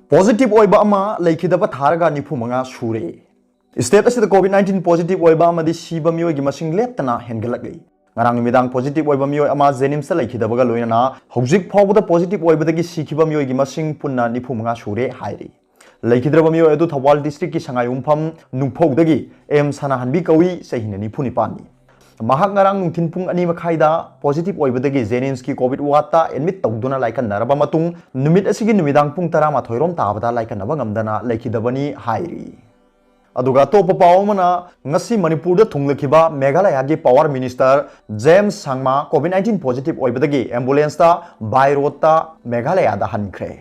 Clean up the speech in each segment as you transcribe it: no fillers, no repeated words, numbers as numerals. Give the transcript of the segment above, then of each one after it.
positive oiba ama laikidaba tharaga nifu manga sure state asida covid-19 positive oiba amadi siba mioi gi masing leptana hengalakei ngarang midang positive oiba mioi ama jenims laikidaba ga loina hojik phawda positive oiba dagi sikiba mioi gi masing punna nifu manga sure hairi laikidraba mioi adu thawal district ki sangai umpham nungphog dagi em sana hanbi kawi sehina nifu nipani mahak ngarang nungthin pung ani makhaida positive oibadagi jenims ki covid wata admit tawduna laikan naraba matung numit asigi numidang pung 13 rom tabada laikan naba ngamdana laikidabani hairi aduga topa pawmana ngasi manipur da thunglakhiba meghalaya gi power minister james sangma covid-19 positive oibadagi ambulance ta by road ta meghalaya da hankhre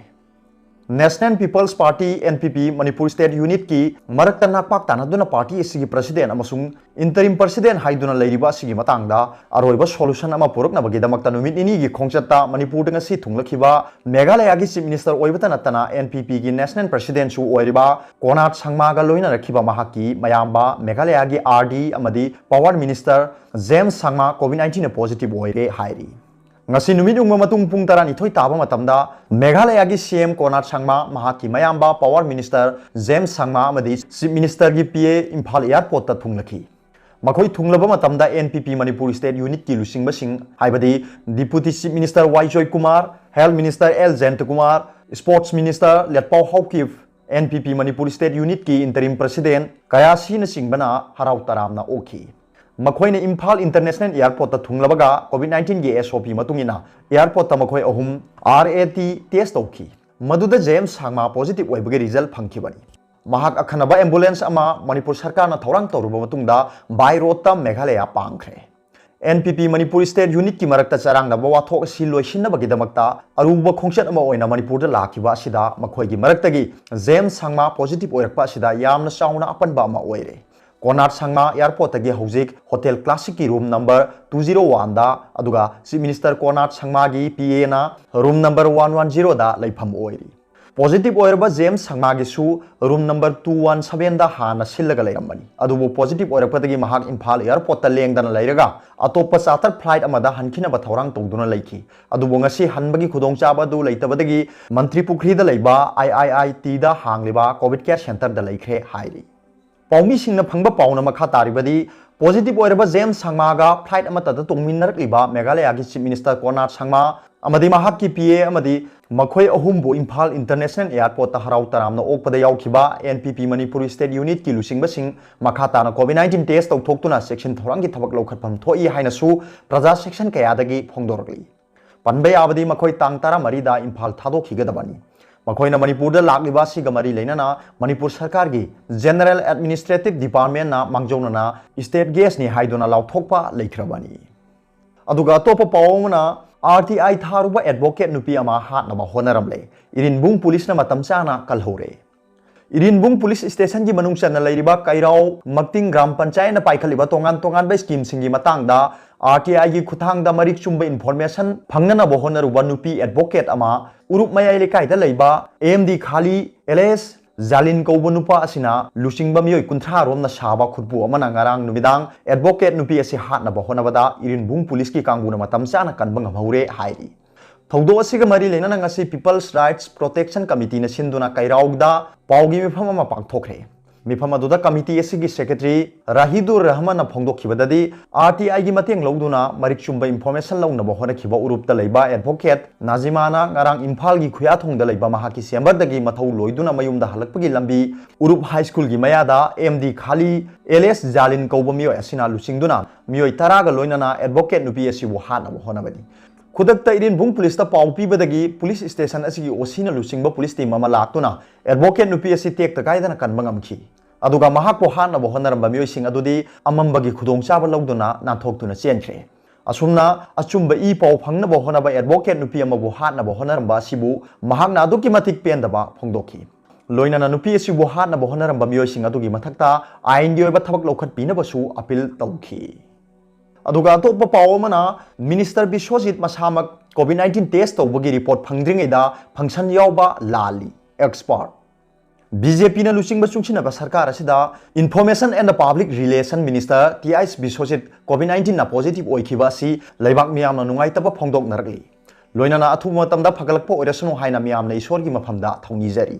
National People's Party NPP Manipur State Unit ki marakta nakpak tanaduna party isigi president amasung interim president haiduna leiriba sigi matangda aroiba solution ama purukna bagi damakta numit ini gi khongchatta Manipur danga si thunglakhiba Meghalaya gi chief minister oibata natana NPP gi national president su oiriba Konat Sangma ga loina rakhiba mahaki mayamba Meghalaya gi RD amadi power minister James Sangma COVID-19 positive oire hairi ngasi numit ungma matung pung tarani thoi taba matamda Meghalaya gi CM Konat Sangma mahaki mayamba power minister James Sangma amadi chief minister gi PA Imphal airport ta thunglakhi makhoi thunglaba matamda NPP Manipur State Unit ki lusing basing haibadi deputy chief minister Y Joy Kumar health minister L Jayant Kumar sports minister Letpau Haukif NPP Manipur State Unit ki interim president Kayasi na singbana harau taramna okhi makhoi Imphal International Airport ta thunglabaga COVID-19 gi SOP matungina airport ta makhoi ahum RAT test tawki maduda James Sangma positive oibagi result phangkhibani mahak akhanaba ambulance ama Manipur sarkar na thorang tawruba matungda by road ta Meghalaya pangkhre NPP Manipur State Unit ki marakta charang na wathok si loisinna bagi damakta aruba khongchat ama oina Manipur da lakhiba asida makhoi gi marakta gi James Sangma positive oirakpa asida yamna chauna apanba ama oire Konat Sangma airport tagi hojik hotel classic ki room number 201 da aduga chief minister Konat Sangma gi PA na room number 110 da laifam oiri positive oirba James Sangma gi su room number 217 da hana sillaga lairambani adubu positive oirpa tagi mahak Imphal airport ta lengdana lairaga atopa charter flight amada hankhina ba thorang tawduna laiki adubu ngasi hanbagi khudongchaba du leitabadagi mantri pukri da leiba IIIT da hangliba covid care center da laikhre hairi Paumi singna phangba pauna makha taribadi positive oiraba James Sangma ga flight amata da tongminnarakliba Meghalaya gi chief minister Konat Sangma amadi mahak ki PA amadi makhoi ahumbu Imphal International Airport ta harau taramna okpada yaukhiba NPP Manipur State Unit ki lusingba sing makha tana COVID-19 test tawthoktuna section thorangi thabak lokhatpham thoi haina su praja section kayadagi phongdorakli panbai abadi makhoi tang tara mari da Imphal thadokhigadabani makoina Manipur da lakliba siga mari leinana Manipur sarkar gi General Administrative Department na mangjona na state gas ni haidona lauthokpa leikhrabani aduga topa pawmana RTI tharuba advocate nupi ama hatnaba honaramle Irinbung police na matam chana kalhore Irinbung police station gi manung chana leiriba Kairau Makting Gram Panchayat na paikhaliba tongan ba scheme singi matangda RTI gi khuthang da marik chumba information phangnana bo honaruba nupi advocate ama urup mayai lekai da leiba AMD khali LS Jalin Kauba nupa asina lusingba mioi kunthra romna saba khutbu amana ngarang numidang advocate nupi asi hatna ba honabada Irinbung police ki kangbuna matam chana kanbang haure hairi thaudo asiga mari leinana ngasi People's Rights Protection Committee na sinduna Kairaugda paugi mifam ama pangthokre mifam aduda committee asigi secretary Rahidur Rahman na phongdokhibadadi RTI gi mateng lawduna marik chumba information lawna ba hona khiba urup ta leiba advocate Nazimana ngarang Imphal gi khuya thong da leiba mahaki sembadagi mathau loiduna mayumda halakpagi lambi urup high school gi mayada MD khali LS Jalin Kauba mioi asina lusingduna mioi taraga loinana advocate nupi asibu hana ba hona bani khudakta Irinbung police ta pau pibadagi police station asigi osina lusingba police team ama laktuna advocate nupi asi tek ta kaidana kanbangamki aduga mahakpo hana bo honaramba mioi sing adudi amambagi khudongchaba lawduna nanthokduna chenkhre asumna achumba I pau phangna bo honaba advocate nupi ama bo hana bo honaramba sibu mahakna aduki matik pendaba phongdokhi loinana nupi asibu hana bo honaramba mioi sing adugi mathakta ain gi oiba thabak lokhat pina basu appeal tawkhi aduga topa pawmana minister Biswajit masamak COVID-19 test tawbagi report phangdringaida function yawba lali expert BJP na lusingba chungsinaba sarkar asida Information and the Public Relation Minister TIS Biswajit COVID-19 na positive oikhiba si leibak miyamna nungaitaba phongdoknaragli लोइनाना अथुब मतमदा फगलकपो ओइरसनु हाइना मियामना ईश्वरगी मफमदा थौनीजरी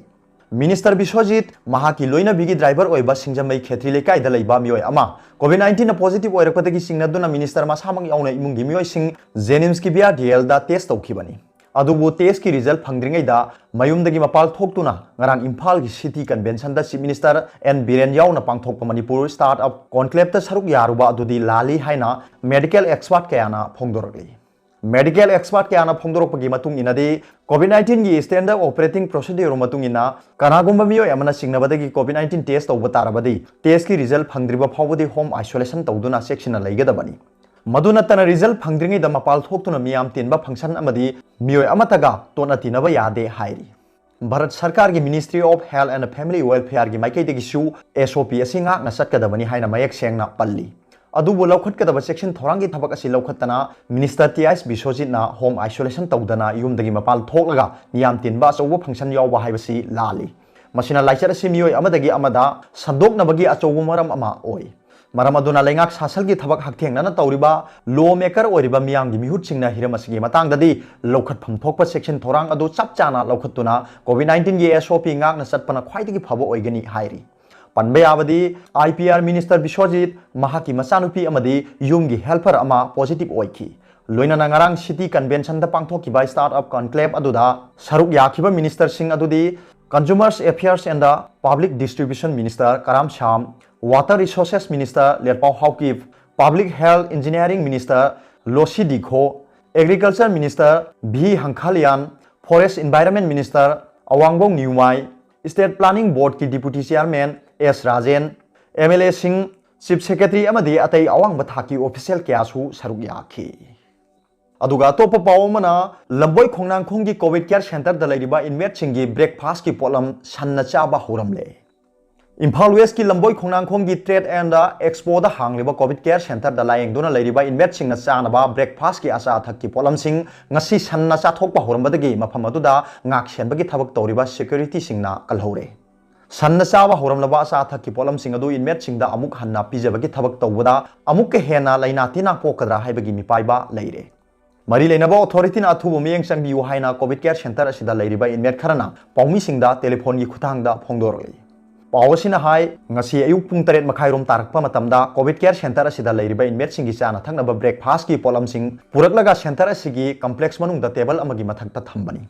मिनिस्टर बिश्वजीत महाकी लोइना बिगी ड्राइवर ओइबा सिंजमई खेत्री लेकाइदा लैबा मियोय अमा कोविड-19 पॉजिटिव ओइरकपदगी सिंगनदुना मिनिस्टर मासामंग याउना इमुंगी मियोय सिंग जेनिम्स की बिया डीएल दा टेस्ट तौखिबनी अदुबो टेस्ट की रिजल्ट फंग्रिंगैदा मयुमदगी मपाल थोक्तुना ngarang इम्फाल की सिटी कन्वेंशन दा चीफ मिनिस्टर एन बीरेन याउना पांगथोकपा मणिपुर स्टार्टअप कॉन्क्लेव दा सरुक यारुबा अदुदी लाली हाइना मेडिकल एक्सपर्ट कयाना फोंगदोरगली मेडिकल एक्सपर्ट क्या फोंदोरपगी कोविड-19 की स्टैंडर्ड ऑपरेटिंग प्रोसीड्यूर कनागुंबा मियोय अमना सिंगनबदगी कोविड-19 टेस्ट तौब तारबदी टेस्ट की रिजल्ट फंग्द्रिबा फावबदी होम आइसोलेशन तौदुना सेक्शन लैगदबनी मदु नत्तन रिजल्ट फंग्द्रिङैदा मपाल थोक्तुना मियाम तिनबा फंक्शन अमदी मियोय अमतगा तोना तिनबा यादे हाइरी भारत सरकार की ministry of health and family welfare की माइकैदगिसु एसओपी असि ngakna satkadabani haina mayak sengna palli अदुबो लौखटकदब सेक्शन थोरांगी थबक असि लौखटना मिनिस्टर टीआईएस बिश्वजीतना होम आइसोलेशन तौदना युमदगी मपाल थोकलगा नियाम तिनबा अचौबो फंक्शन यावबा हाइबसी लाली मसिना लाइचर असि मियोय अमदगी अमदा संदोकनबगी अचौबो मरम अमा ओय मरम अदुना लेंगाक सासलगी थबक हकथेंगना तौरिबा लॉ मेकर ओरिबा मियामगी मिहुतसिंगना हिरम असि मांगददी लौखटफम थोकपा सेक्शन थोरांग अदु चपचाना लौखटुना कोविड-19 की एसओपी ngakna चटपना ख्वाइदगी फबो ओइगनी हाइरी पनबयावदी आईपीआर मिनिस्टर बिश्वजीत महाकी मचानुपी अमदी युमगी हेल्पर अमा पॉजिटिव ओइखी लोइना ngarang सिटी कन्वेंशन दा पांगथोकिबा स्टार्टअप कॉन्क्लेव अदुदा सरुक याखिबा मिनिस्टर सिंह अदुदी consumers affairs and the public distribution minister Karam Shyam water resources minister Letpao Haokip public health engineering minister Losii Dikho agriculture minister भी हंखालियान forest environment minister Awangbow Newmai state planning board की deputy chairman S Rajen MLA Singh chief secretary अमदी अतई अवांग थाकी ऑफिशियल क्यासु सरुक याखी अदुगा तोप पावमना लंबोई खोंगनांगखोंगी कोविड केयर सेंटर द लैरिबा इनमेट सिंगी ब्रेकफास्ट की पोलम सन्ना चाबा होरमले इम्फाल वेस्ट की लंबोई खोंगनांगखोंगी ट्रेड एंड एक्सपो द हांगलिबा कोविड केयर सेंटर द लायंगदुना लैरिबा इनमेट सिंगना चानबा ब्रेकफास्ट की आशा थक की पोलम सिंग ngasi सन्ना चाथोकपा होरमबदगी मफम अदुदा ngak senbagi thabak tawriba security singna kalhore सन्ना चाबा होरमलबा आशा थक की पोलम सिंग अदु इनमेट सिंगदा अमुक हन्ना पिजबगी थबक तौबदा अमुक के हेना लैना तिना पोकदरा हाइबगी मिपाइबा लैरे मरी लेनबा अथॉरिटीना अथुब मियेंग चंगबियु हाइना कोविड केयर सेंटर असिदा लैरिबा इनमेट खरना पाउमी सिंगदा टेलीफोन की खुथांगदा फोंदोरगली पावसिना हाई ngasi ayuk pung 8 makhairom tarakpa matamda covid care centre असिदा लैरिबा इनमेट सिंगी चाना थंगनबा ब्रेकफास्ट की पोलम सिंग पुरकलगा सेंटर असिगी कॉम्प्लेक्स मनुंगदा टेबल अमगी मथक्ता थंबनी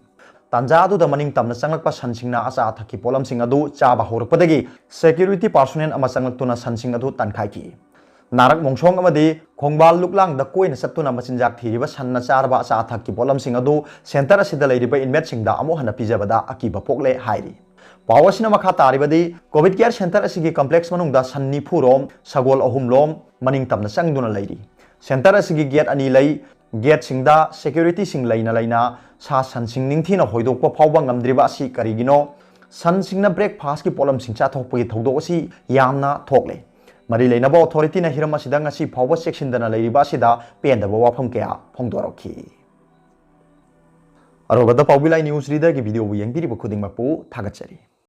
तांजादु द मनिंग तमना चंगलकपा सनसिंगना आशा थकी पोलम सिंग अदु चाबा होरकपदगी सेक्यूरिटी पर्सनल अमा चंगलक्तुना सनसिंग अदु तनखाइकी नारक मोंगसोंग अमदी खोंगबाल लुकलांग द कोइन सत्तुना मचिनजाक थीरिबा सन्ना चारबा आशा थकी पोलम सिंग अदु सेंटर असिदा लैरिबा इनमेट सिंगदा अमो हना पिजबदा अकीबा पोकले हाइरी पावसिना मखा तारिबदी कोविड केयर सेंटर असिगी कॉम्प्लेक्स मनुंगदा सन्नी फुरोम सगोल अहुमलोम मनिंग तमना चंगदुना लैरी सेंटर असिगी गेट अनि लै गेट सिंगदा सेक्यूरिटी सिंग लैना लैना सा सन सिंग निंगथीना होइदोकपा फावबा ngamdriba asi करिगिनो सन सिंगना ब्रेकफास्ट की पोलम सिंग चाथोकपगी थौदोक असि यामना थोकले मरी लेनबा अथॉरिटीना हिरम असिदा ngasi फावबा सेक्शनदना लैरिबा असिदा पेंदबा वाफम कया फोंदोरखी अरोबदा पाउबिलाई न्यूज रीडर की वीडियो बु यंगबिरिबा खुदिंगमपु थागतचरी।